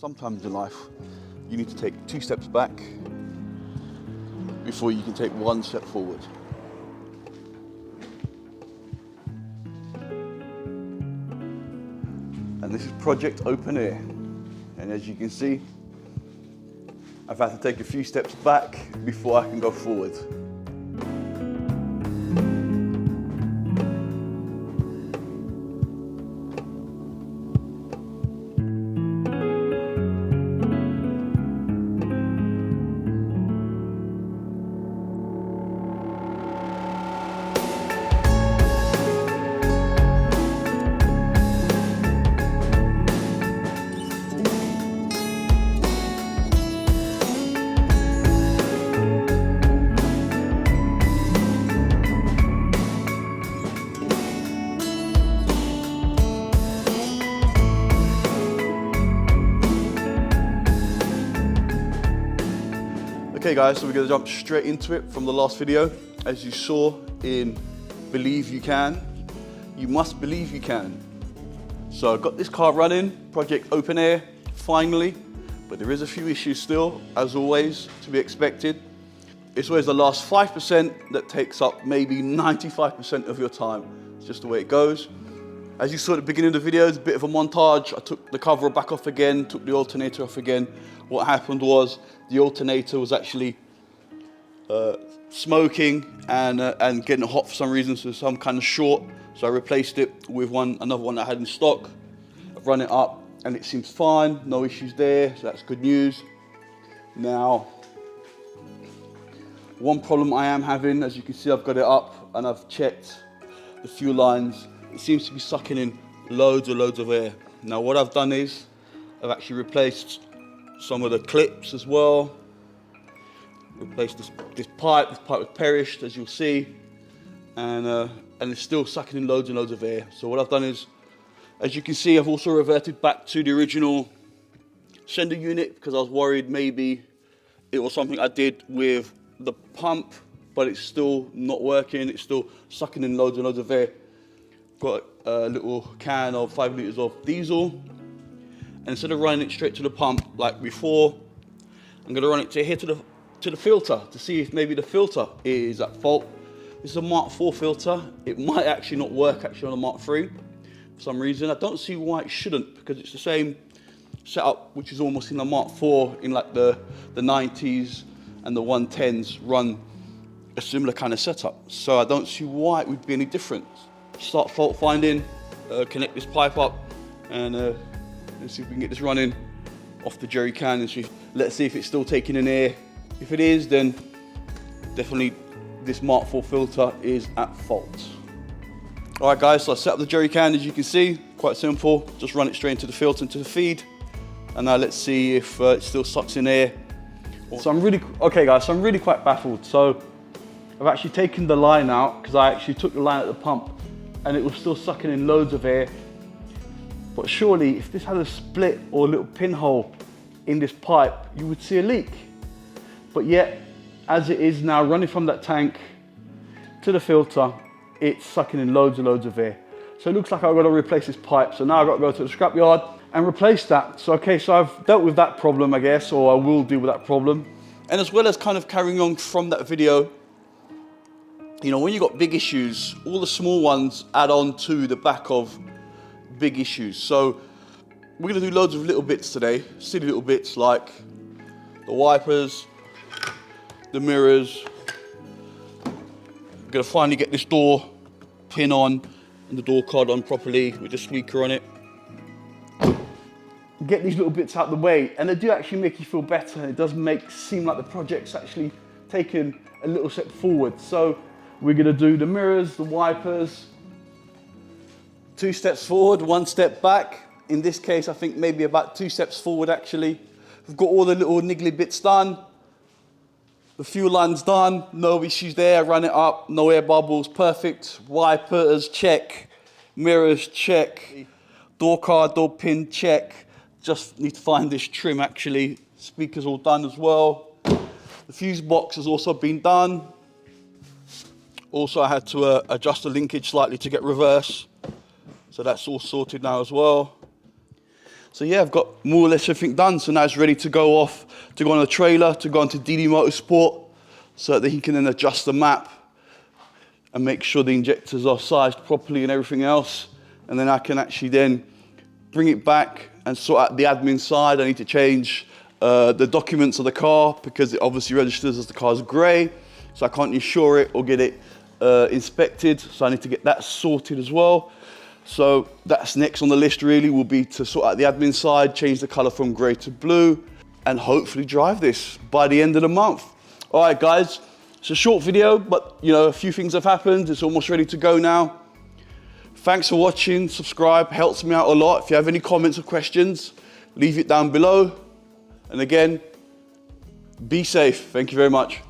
Sometimes in life, you need to take 2 steps back before you can take 1 step forward. And this is Project Open Air. And as you can see, I've had to take a few steps back before I can go forward. Okay guys, so we're going to jump straight into it from the last video. As you saw in Believe You Can, you must believe you can. So I've got this car running, Project Open Air, finally, but there is a few issues still, as always, to be expected. It's always the last 5% that takes up maybe 95% of your time. It's just the way it goes. As you saw at the beginning of the video, it's a bit of a montage. I took the cover back off again, took the alternator off again. What happened was the alternator was actually smoking and getting hot for some reason, so some kind of short. So I replaced it with another one I had in stock. I've run it up and it seems fine, no issues there, so that's good news. Now, one problem I am having, as you can see, I've got it up and I've checked the fuel lines. It seems to be sucking in loads of air. Now what I've done is, I've actually replaced some of the clips as well. Replaced this pipe was perished, as you'll see. And it's still sucking in loads and loads of air. So what I've done is, as you can see, I've also reverted back to the original sender unit because I was worried maybe it was something I did with the pump, but it's still not working. It's still sucking in loads and loads of air. Got a little can of 5 litres of diesel, and instead of running it straight to the pump like before, I'm going to run it to here to the filter to see if maybe the filter is at fault. This is a Mark IV filter. It might actually not work actually on a Mark III for some reason. I don't see why it shouldn't, because it's the same setup which is almost in the Mark IV in like the 90s, and the 110s run a similar kind of setup. So I don't see why it would be any different. Start fault finding, connect this pipe up, and let's see if we can get this running off the jerry can, and let's see if it's still taking in air. If it is, then definitely this Mark IV filter is at fault. All right guys, so I set up the jerry can, as you can see, quite simple. Just run it straight into the filter, into the feed, and now let's see if it still sucks in air. So okay guys, so I'm really quite baffled. So I've actually taken the line out, because I actually took the line at the pump and it was still sucking in loads of air. But surely if this had a split or a little pinhole in this pipe, you would see a leak. But yet, as it is now running from that tank to the filter, it's sucking in loads and loads of air. So it looks like I've got to replace this pipe. So now I've got to go to the scrapyard and replace that. So okay, so I've dealt with that problem, I guess, or I will deal with that problem. And as well as kind of carrying on from that video, you know, when you've got big issues, all the small ones add on to the back of big issues. So we're going to do loads of little bits today, silly little bits like the wipers, the mirrors. We're going to finally get this door pin on and the door card on properly with the squeaker on it. Get these little bits out of the way, and they do actually make you feel better. It does seem like the project's actually taken a little step forward. So we're going to do the mirrors, the wipers. 2 steps forward, 1 step back. In this case, I think maybe about 2 steps forward actually. We've got all the little niggly bits done. The fuel line's done, no issues there. Run it up, no air bubbles, perfect. Wipers, check. Mirrors, check. Door card, door pin, check. Just need to find this trim actually. Speakers all done as well. The fuse box has also been done. Also, I had to adjust the linkage slightly to get reverse. So that's all sorted now as well. So yeah, I've got more or less everything done. So now it's ready to go off, to go on a trailer, to go onto DD Motorsport, so that he can then adjust the map and make sure the injectors are sized properly and everything else. And then I can actually then bring it back and sort out the admin side. I need to change the documents of the car because it obviously registers as the car's grey. So I can't insure it or get it inspected. So I need to get that sorted as well. So that's next on the list really, will be to sort out the admin side, change the colour from grey to blue, and hopefully drive this by the end of the month. All right, guys, it's a short video, but you know, a few things have happened. It's almost ready to go now. Thanks for watching, subscribe, helps me out a lot. If you have any comments or questions, leave it down below. And again, be safe. Thank you very much.